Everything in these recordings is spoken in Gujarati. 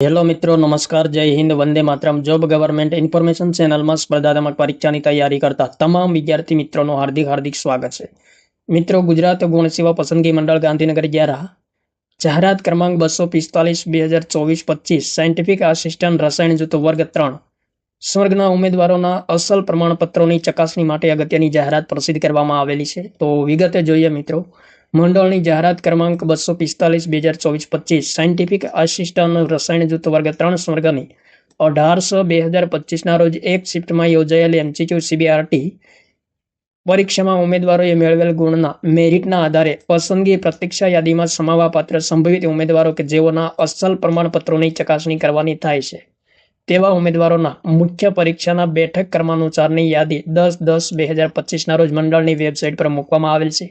હેલો મિત્રો, નમસ્કાર, જય Hind, Vande Mataram. Job government information ચેનલમાં સ્પર્ધાત્મક પરીક્ષાની તૈયારી કરતા તમામ વિદ્યાર્થી મિત્રોનું હાર્દિક સ્વાગત છે. મિત્રો, ગુજરાત ગુણ સેવા પસંદગી મંડળ ગાંધીનગર દ્વારા જાહેરાત ક્રમાંક 245/2024-25 સાયન્ટિફિક આસિસ્ટન્ટ રસાયણ જૂથ વર્ગ 3 સ્વર્ગના ઉમેદવારોના અસલ પ્રમાણપત્રોની ચકાસણી માટે અગત્યની જાહેરાત પ્રસિદ્ધ કરવામાં આવેલી છે. તો વિગતે જોઈએ મિત્રો. મંડળની જાહેરાત ક્રમાંક 245/2024-25 સાયન્ટિફિક આસિસ્ટન્ટ રસાયણ જૂથ વર્ગ 3 સ્વર્ગની 18/6/2025 રોજ એક શિફ્ટમાં યોજાયેલી MCQ CBRT પરીક્ષામાં ઉમેદવારોએ મેળવેલ ગુણના મેરિટના આધારે પસંદગી પ્રતીક્ષા યાદીમાં સમાવવા પાત્ર સંભવિત ઉમેદવારો કે જેઓના અસલ પ્રમાણપત્રોની ચકાસણી કરવાની થાય છે તેવા ઉમેદવારોના મુખ્ય પરીક્ષાના બેઠક ક્રમાનુસારની યાદી 10/10/2025 રોજ મંડળની વેબસાઇટ પર મૂકવામાં આવેલ છે,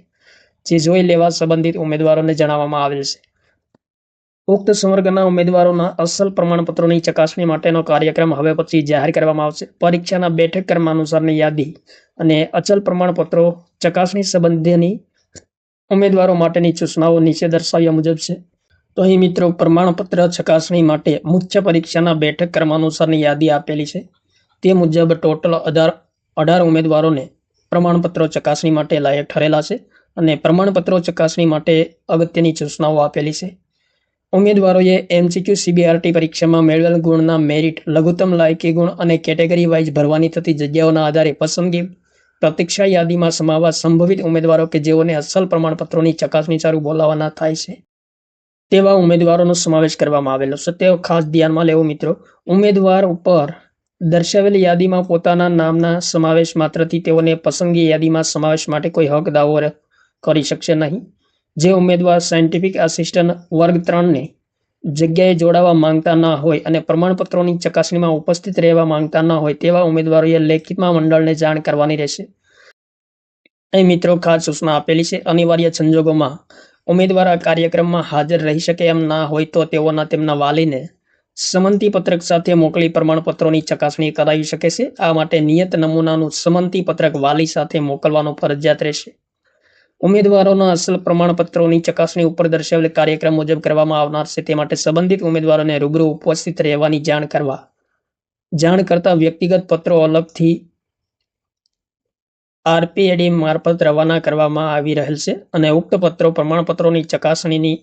જે જોઈ લેવા સંબંધિત ઉમેદવારોને જણાવવામાં આવેલ છે. ઉક્ત સંવર્ગના ઉમેદવારોના અસલ પ્રમાણપત્રોની ચકાસણી માટેનો કાર્યક્રમ હવે પછી જાહેર કરવામાં આવશે. પરીક્ષાના બેઠક ક્રમાનુસારની યાદી અને અચલ પ્રમાણપત્રો ચકાસણી સંબંધીની ઉમેદવારો માટેની સૂચનાઓ નીચે દર્શાવ્યા મુજબ છે. તો અહીં મિત્રો, પ્રમાણપત્ર ચકાસણી માટે મુખ્ય પરીક્ષાના બેઠક ક્રમાનુસારની યાદી આપેલી છે. તે મુજબ ટોટલ 18 ઉમેદવારોને પ્રમાણપત્રો ચકાસણી માટે લાયક ઠરેલા છે અને પ્રમાણપત્રો ચકાસણી માટે અગત્યની સૂચનાઓ આપેલી છે. ઉમેદવારોએ MCQ CBRT પરીક્ષામાં મેળવેલ ગુણના મેરિટ, લઘુત્તમ લાયકી ગુણ અને કેટેગરી વાઇઝ ભરવાની થતી જગ્યાઓના આધારે પસંદગી પ્રતીક્ષા યાદીમાં સમાવવા સંભવિત ઉમેદવારો કે જેઓને અસલ પ્રમાણપત્રોની ચકાસણી સારું બોલાવવાના થાય છે તેવા ઉમેદવારોનો સમાવેશ કરવામાં આવેલો છે. તે ખાસ ધ્યાનમાં લેવું મિત્રો. ઉમેદવાર ઉપર દર્શાવેલ યાદીમાં પોતાના નામના સમાવેશ માત્રથી તેઓને પસંદગી યાદીમાં સમાવેશ માટે કોઈ હક દાવો કરી શકશે નહીં. જે ઉમેદવાર સાયન્ટિફિક આસિસ્ટન્ટ વર્ગ 3ની જગ્યાએ જોડાવા માંગતા ન હોય અને પ્રમાણપત્રોની ચકાસણીમાં ઉપસ્થિત રહેવા માંગતા ન હોય તેવા ઉમેદવારોએ લેખિતમાં મંડળને જાણ કરવાની રહેશે. અહીં મિત્રો ખાસ સૂચના આપેલી છે. અનિવાર્ય સંજોગોમાં ઉમેદવાર આ કાર્યક્રમમાં હાજર રહી શકે એમ ના હોય તો તેઓના તેમના વાલીને સંમતિ પત્રક સાથે મોકલી પ્રમાણપત્રોની ચકાસણી કરાવી શકે છે. આ માટે નિયત નમૂનાનું સંમતિ પત્રક વાલી સાથે મોકલવાનું ફરજિયાત રહેશે. ઉમેદવારોના અસલ પ્રમાણપત્રોની ચકાસણી ઉપર દર્શાવેલ કાર્યક્રમ મુજબ કરવામાં આવનાર છે. તે માટે સંબંધિત ઉમેદવારોને રૂબરૂ ઉપસ્થિત રહેવાની જાણ કરતા વ્યક્તિગત પત્રો અલગથી RPAD મારફત રવાના કરવામાં આવી રહેલ છે અને ઉક્ત પત્રો પ્રમાણપત્રોની ચકાસણીની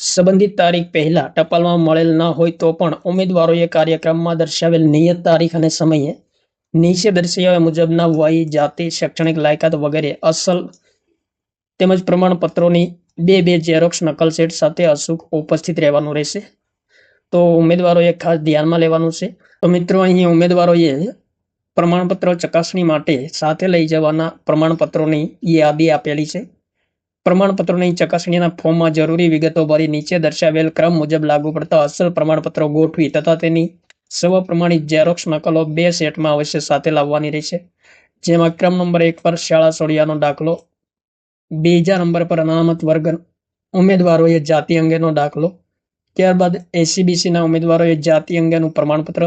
સંબંધિત તારીખ પહેલા ટપાલમાં મળેલ ન હોય તો પણ ઉમેદવારોએ કાર્યક્રમમાં દર્શાવેલ નિયત તારીખ અને સમયે નીચે દર્શાવ્યા મુજબના વય, જાતિ, શૈક્ષણિક લાયકાત વગેરે અસલ તેમજ પ્રમાણપત્રોની બે ઝેરોક્ષ નકલ સેટ સાથે અચૂક ઉપસ્થિત રહેવાનું રહેશે. તો ઉમેદવારોએ ખાસ ધ્યાનમાં લેવાનું છે. તો મિત્રો, અહીં ઉમેદવારોએ પ્રમાણપત્રો ચકાસણી માટે સાથે લઈ જવાના પ્રમાણપત્રોની યાદી આપેલી છે. પ્રમાણપત્રોની ચકાસણીના ફોર્મમાં જરૂરી વિગતો ભરી નીચે દર્શાવેલ ક્રમ મુજબ લાગુ પડતા અસલ પ્રમાણપત્રો ગોઠવી તથા તેની સ્વપ્રમાણિત ઝેરોક્ષ નકલો 2 સેટમાં અવશ્ય સાથે લાવવાની રહેશે. જેમાં ક્રમ નંબર 1 પર શાળા સોળિયાનો દાખલો, બીજા નંબર પર અનામત વર્ગ ઉમેદવારોએ જાતિ અંગેનો દાખલો, ત્યારબાદ SCBCના ઉમેદવારોએ જાતિ અંગેનું પ્રમાણપત્ર,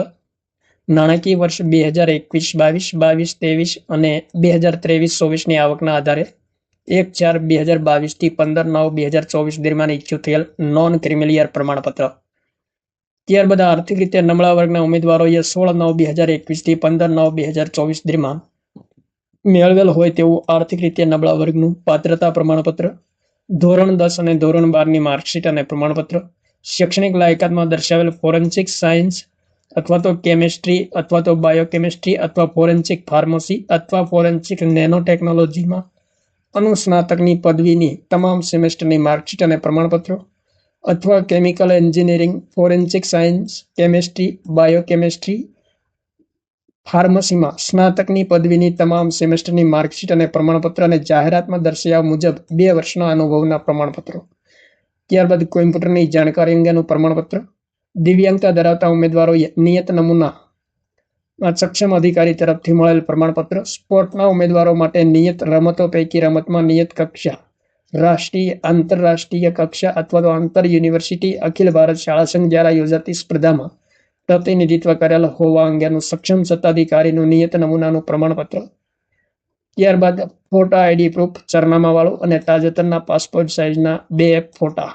નાણાકીય વર્ષ 2021-22, 22-23 અને 2023-24ની આવકના આધારે 1/4/2022 થી 15/9/2024 દરમિયાન ઇસ્યુ થયેલ નોન ક્રિમિલિયર પ્રમાણપત્ર. ત્યારબાદ આર્થિક રીતે નબળા વર્ગના ઉમેદવારોએ 16/9/2021 થી 15/9/2024 દરમિયાન મેળવેલ હોય તેવું આર્થિક રીતે નબળા વર્ગનું પાત્રતા પ્રમાણપત્ર, ધોરણ 10 અને ધોરણ 12ની માર્કશીટ અને પ્રમાણપત્ર, શૈક્ષણિક લાયકાતમાં દર્શાવેલ ફોરેન્સિક સાયન્સ અથવા તો કેમેસ્ટ્રી અથવા તો બાયોકેમિસ્ટ્રી અથવા ફોરેન્સિક ફાર્મસી અથવા ફોરેન્સિક નેનોટેકનોલોજીમાં અનુસ્નાતકની પદવીની તમામ સેમેસ્ટરની માર્કશીટ અને પ્રમાણપત્રો અથવા chemical engineering, forensic science, chemistry, biochemistry, ફાર્મસીમાં સ્નાતકની પદવીની તમામ સેમેસ્ટરની માર્કશીટ અને પ્રમાણપત્ર અને જાહેરાતમાં દર્શાવ્યા મુજબ 2 વર્ષના અનુભવના પ્રમાણપત્રો. ત્યારબાદ કોમ્પ્યુટરની જાણકારી અંગેનું પ્રમાણપત્ર. દિવ્યાંગતા ધરાવતા ઉમેદવારોએ નિયત નમૂના સક્ષમ અધિકારી તરફથી મળેલ પ્રમાણપત્ર. સ્પોર્ટના ઉમેદવારો માટે નિયત રમતો પૈકી રમતમાં નિયત કક્ષા, રાષ્ટ્રીય, આંતરરાષ્ટ્રીય કક્ષા અથવા તો આંતર યુનિવર્સિટી અખિલ ભારત શાળા સંઘ દ્વારા યોજાતી સ્પર્ધામાં પ્રતિનિધિત્વ કરેલ હોવા અંગેનું સક્ષમ સત્તાધિકારીનું નિયત નમૂનાનું પ્રમાણપત્ર. ત્યારબાદ ફોટા ID પ્રૂફ, સરનામાવાળું અને તાજેતરના પાસપોર્ટ સાઇઝના 2 ફોટા.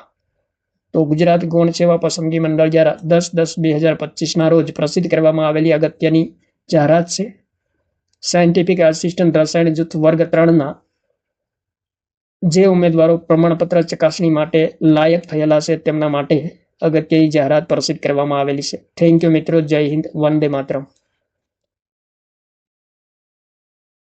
તો ગુજરાત ગૌણ સેવા પસંદગી મંડળ દ્વારા 10/10/2025 રોજ પ્રસિદ્ધ કરવામાં આવેલી અગત્યની જાહેરાત છે. સાયન્ટિફિક આસિસ્ટન્ટ રસાયણ જૂથ વર્ગ 3ના જે ઉમેદવારો પ્રમાણપત્ર ચકાસણી માટે લાયક થયેલા છે તેમના માટે અગત્યની જાહેરાત પ્રસિદ્ધ કરવામાં આવેલી છે. થેન્ક યુ મિત્રો. જય હિન્દ. વંદે માતરમ.